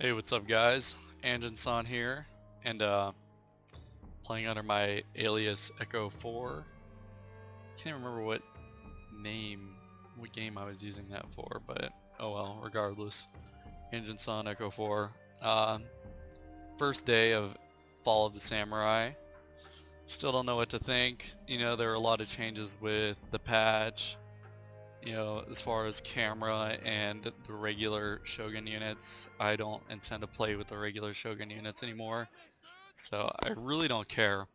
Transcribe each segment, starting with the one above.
Hey, what's up guys? Anjin-san here, and playing under my alias Echo 4. Can't remember what game I was using that for, but oh well, regardless. Anjin-san Echo 4. First day of Fall of the Samurai. Still don't know what to think. You know, there are a lot of changes with the patch. You know, as far as camera and the regular Shogun units, I don't intend to play with the regular Shogun units anymore, so I really don't care.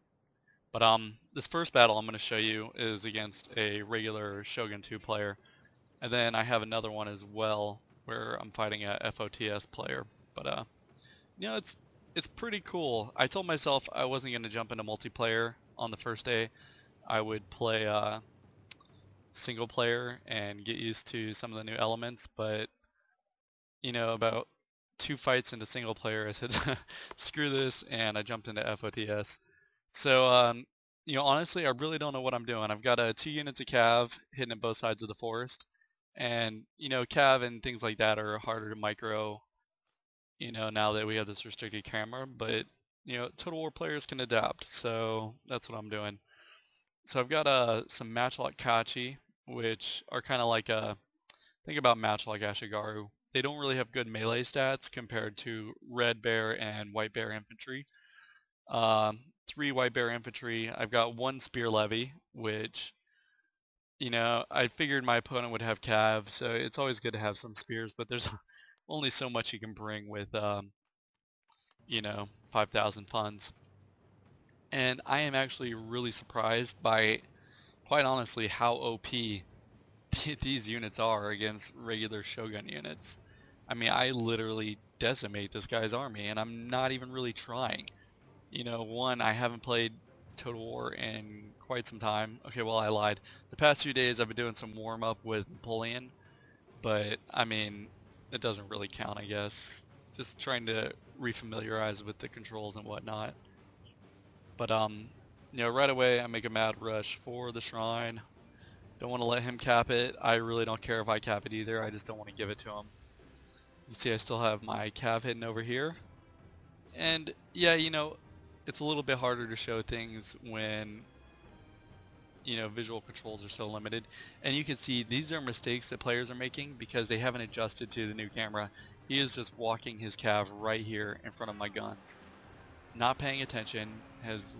But this first battle I'm going to show you is against a regular Shogun 2 player, and then I have another one as well where I'm fighting a FotS player. But you know, it's pretty cool. I told myself I wasn't going to jump into multiplayer on the first day. I would play single player and get used to some of the new elements, but you know, about 2 fights into single player I said screw this, and I jumped into FOTS. So you know, honestly I really don't know what I'm doing. I've got 2 units of cav hidden at both sides of the forest, and you know, cav and things like that are harder to micro, you know, now that we have this restricted camera, but you know, Total War players can adapt, so that's what I'm doing. So I've got some Matchlock Kachi, which are kind of like think about Matchlock Ashigaru. They don't really have good melee stats compared to Red Bear and White Bear Infantry. 3 White Bear Infantry. I've got 1 Spear Levy, which, you know, I figured my opponent would have cav, so it's always good to have some spears, but there's only so much you can bring with, you know, 5,000 funds. And I am actually really surprised by, quite honestly, how OP these units are against regular Shogun units. I mean, I literally decimate this guy's army, and I'm not even really trying. You know, one, I haven't played Total War in quite some time. Okay, well, I lied. The past few days I've been doing some warm-up with Napoleon, but, I mean, it doesn't really count, I guess. Just trying to refamiliarize with the controls and whatnot. But, you know, right away I make a mad rush for the shrine. Don't want to let him cap it. I really don't care if I cap it either. I just don't want to give it to him. You see I still have my cav hidden over here. And yeah, you know, it's a little bit harder to show things when, you know, visual controls are so limited. And you can see these are mistakes that players are making because they haven't adjusted to the new camera. He is just walking his cav right here in front of my guns. Not paying attention, has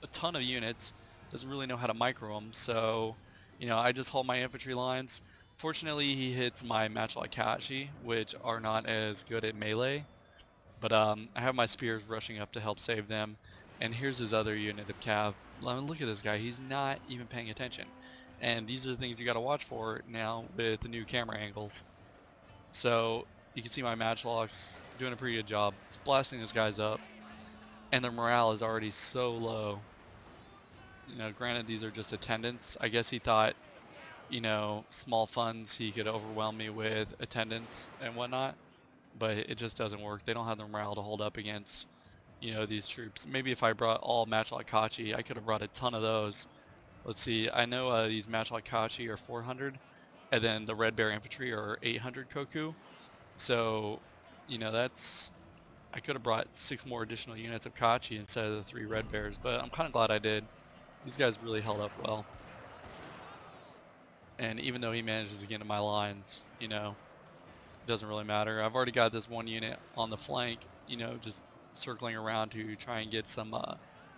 a ton of units, doesn't really know how to micro them, so you know, I just hold my infantry lines. Fortunately, he hits my Matchlock Kachi, which are not as good at melee, but I have my spears rushing up to help save them. And here's his other unit of cav. I mean, look at this guy, he's not even paying attention. And these are the things you gotta watch for now with the new camera angles. So you can see my Matchlocks doing a pretty good job. It's blasting these guys up, and their morale is already so low. You know, granted these are just attendants. I guess he thought, you know, small funds he could overwhelm me with attendance and whatnot, but it just doesn't work. They don't have the morale to hold up against, you know, these troops. Maybe if I brought all Matchlock Kachi, I could have brought a ton of those. Let's see, I know these Matchlock Kachi are 400, and then the Red Bear Infantry are 800 Koku. So, you know, that's, I could have brought 6 more additional units of Kachi instead of the 3 Red Bears, but I'm kind of glad I did. These guys really held up well. And even though he manages to get into my lines, you know, it doesn't really matter. I've already got this one unit on the flank, you know, just circling around to try and get some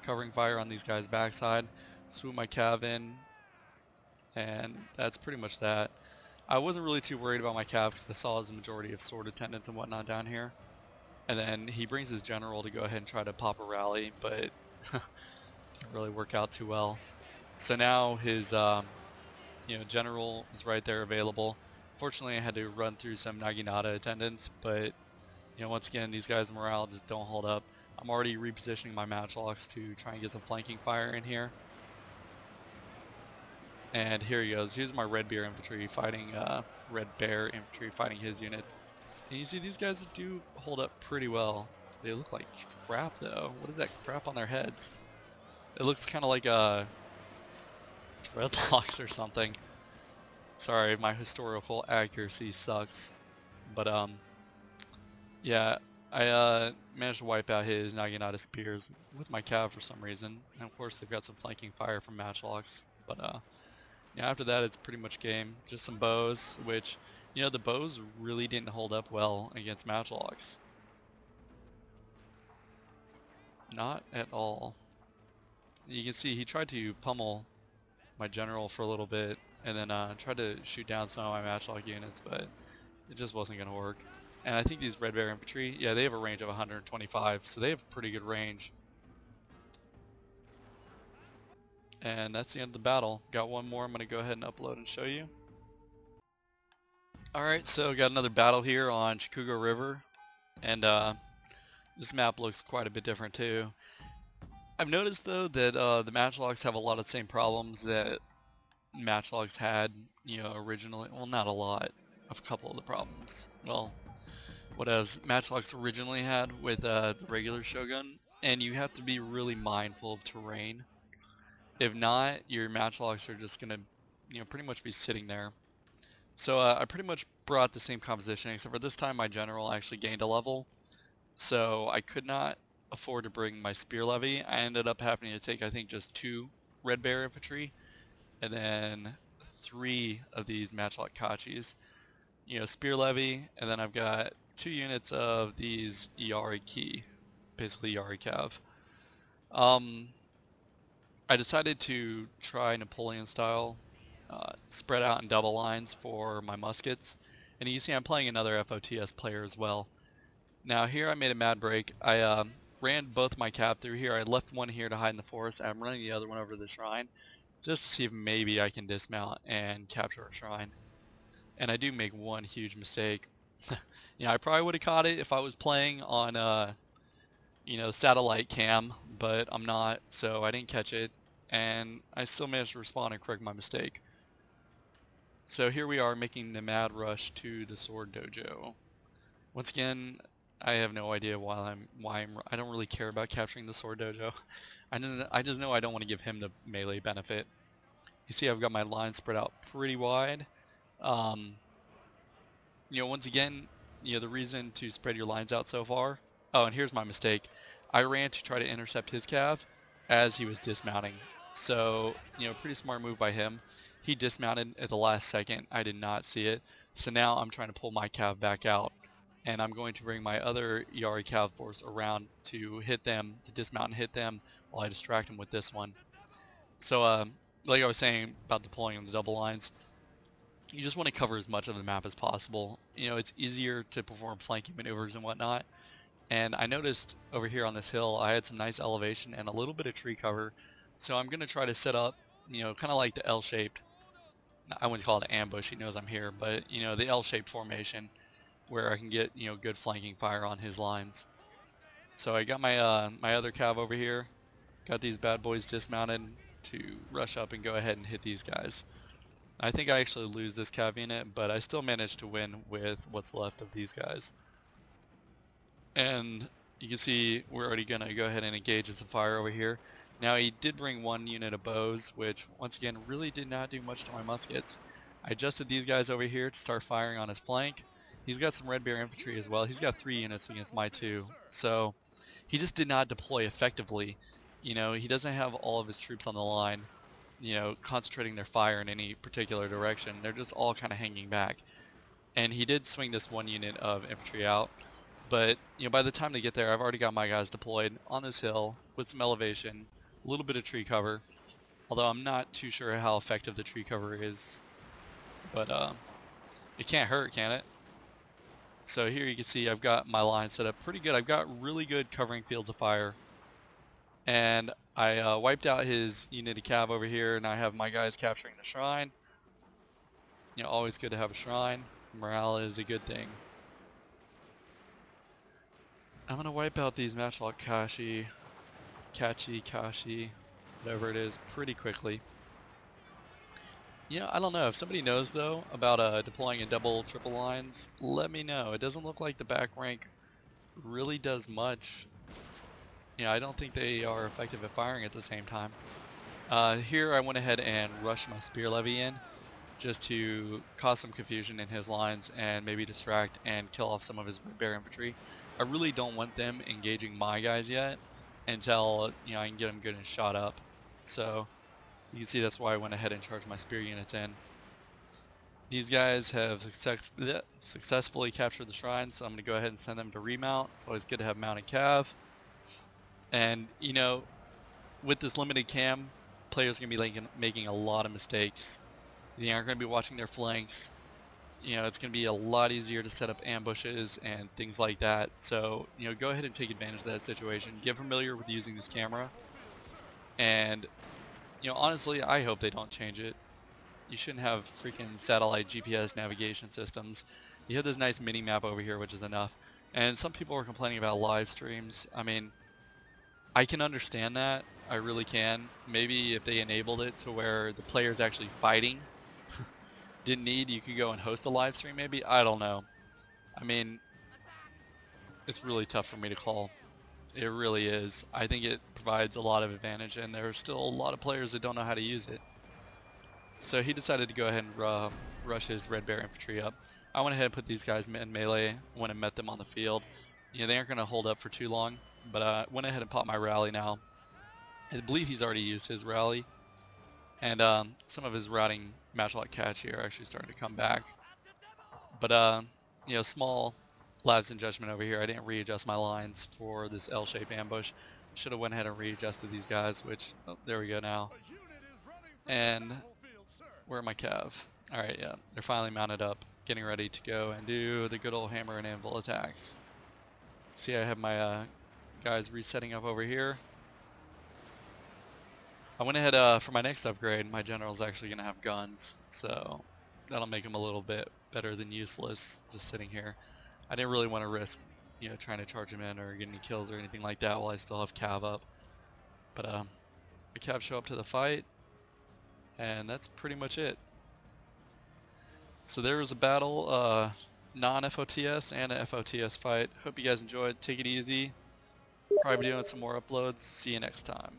covering fire on these guys' backside. Swoop my cav in, and that's pretty much that. I wasn't really too worried about my cav because I saw his majority of sword attendants and whatnot down here. And then he brings his general to go ahead and try to pop a rally, but it didn't really work out too well. So now his you know, general is right there available. Fortunately, I had to run through some Naginata attendants, but you know, once again, these guys' morale just don't hold up. I'm already repositioning my Matchlocks to try and get some flanking fire in here. And here he goes. Here's my Red Bear Infantry fighting Red Bear Infantry fighting his units. And you see these guys do hold up pretty well. They look like crap though. What is that crap on their heads? It looks kind of like dreadlocks or something. Sorry, my historical accuracy sucks. But Yeah, I managed to wipe out his Naginata spears with my cav for some reason. And of course they've got some flanking fire from matchlocks. But yeah, after that it's pretty much game. Just some bows, which, you know, the bows really didn't hold up well against matchlocks. Not at all. You can see he tried to pummel my general for a little bit and then tried to shoot down some of my matchlock units, but it just wasn't going to work. And I think these Red Bear infantry, yeah, they have a range of 125, so they have pretty good range. And that's the end of the battle. Got one more I'm going to go ahead and upload and show you. Alright, so got another battle here on Chikugo River, and this map looks quite a bit different too. I've noticed though that the matchlocks have a lot of the same problems that matchlocks had, you know, originally. Well, not a lot, of a couple of the problems. Well, what else matchlocks originally had with the regular Shogun, and you have to be really mindful of terrain. If not, your matchlocks are just gonna, you know, pretty much be sitting there. So I pretty much brought the same composition, except for this time my general actually gained a level, so I could not afford to bring my spear levy. I ended up having to take, I think, just 2 Red Bear infantry, and then 3 of these matchlock kachis. You know, spear levy, and then I've got 2 units of these Yari key, basically Yari cav. I decided to try Napoleon style, spread out in double lines for my muskets, and you see I'm playing another FOTS player as well. Now here I made a mad break. I ran both my cav through here. I left one here to hide in the forest. I'm running the other one over to the shrine, just to see if maybe I can dismount and capture a shrine. And I do make one huge mistake. You know, I probably would have caught it if I was playing on, you know, satellite cam, but I'm not, so I didn't catch it, and I still managed to respond and correct my mistake. So here we are making the mad rush to the sword dojo. Once again, I have no idea I don't really care about capturing the sword dojo. I just know I don't want to give him the melee benefit. You see I've got my lines spread out pretty wide. You know, once again, you know, the reason to spread your lines out so far. Oh, and here's my mistake. I ran to try to intercept his cav as he was dismounting. So, you know, pretty smart move by him. He dismounted at the last second. I did not see it. So now I'm trying to pull my cav back out. And I'm going to bring my other Yari cav force around to hit them, to dismount and hit them while I distract them with this one. So, like I was saying about deploying on the double lines, you just want to cover as much of the map as possible. You know, it's easier to perform flanking maneuvers and whatnot. And I noticed over here on this hill, I had some nice elevation and a little bit of tree cover. So I'm going to try to set up, you know, kind of like the L-shaped, I wouldn't call it an ambush, he knows I'm here, but, you know, the L-shaped formation where I can get, you know, good flanking fire on his lines. So I got my my other cav over here, got these bad boys dismounted to rush up and go ahead and hit these guys. I think I actually lose this cav unit, but I still managed to win with what's left of these guys. And you can see we're already going to go ahead and engage in some fire over here. Now he did bring 1 unit of bows, which once again really did not do much to my muskets. I adjusted these guys over here to start firing on his flank. He's got some Red Bear infantry as well. He's got 3 units against my 2. So he just did not deploy effectively. You know, he doesn't have all of his troops on the line, you know, concentrating their fire in any particular direction. They're just all kind of hanging back. And he did swing this 1 unit of infantry out. But, you know, by the time they get there, I've already got my guys deployed on this hill with some elevation, a little bit of tree cover. Although I'm not too sure how effective the tree cover is. But it can't hurt, can it? So here you can see I've got my line set up pretty good. I've got really good covering fields of fire. And I wiped out his unit of cav over here, and I have my guys capturing the shrine. You know, always good to have a shrine. Morale is a good thing. I'm gonna wipe out these matchlock kashi, whatever it is, pretty quickly. You know, I don't know, if somebody knows though about deploying in double, triple lines, let me know. It doesn't look like the back rank really does much. You know, I don't think they are effective at firing at the same time. Here I went ahead and rushed my spear levy in. just to cause some confusion in his lines and maybe distract and kill off some of his bear infantry. I really don't want them engaging my guys yet until, you know, I can get them good and shot up. So you can see that's why I went ahead and charged my spear units in. These guys have successfully captured the shrine, so I'm going to go ahead and send them to remount. It's always good to have mounted cav. And, you know, with this limited cam, players are going to be making a lot of mistakes. They aren't going to be watching their flanks. You know, it's going to be a lot easier to set up ambushes and things like that. So, you know, go ahead and take advantage of that situation. Get familiar with using this camera. And, you know, honestly, I hope they don't change it. You shouldn't have freaking satellite GPS navigation systems. You have this nice mini map over here, which is enough. And some people are complaining about live streams. I mean, I can understand that. I really can. Maybe if they enabled it to where the player's actually fighting, didn't need, you could go and host a live stream maybe. I don't know. I mean, it's really tough for me to call. It really is. I think it provides a lot of advantage, and there are still a lot of players that don't know how to use it. So he decided to go ahead and rush his red bear infantry up. I went ahead and put these guys in melee when I met them on the field. You know, they aren't going to hold up for too long, but I went ahead and popped my rally now. I believe he's already used his rally, and some of his routing matchlock catch here are actually starting to come back. But you know, small lapse in judgment over here. I didn't readjust my lines for this L-shaped ambush. Should have went ahead and readjusted these guys, which, oh, there we go now. And where are my cav? Alright, yeah, they're finally mounted up, getting ready to go and do the good old hammer and anvil attacks. See, I have my guys resetting up over here. I went ahead for my next upgrade. My general's actually going to have guns, so that'll make him a little bit better than useless just sitting here. I didn't really want to risk, you know, trying to charge him in or get any kills or anything like that while I still have cav up. But the cav show up to the fight, and that's pretty much it. So there was a battle, non-FOTS and a FOTS fight. Hope you guys enjoyed. Take it easy. Probably be doing some more uploads. See you next time.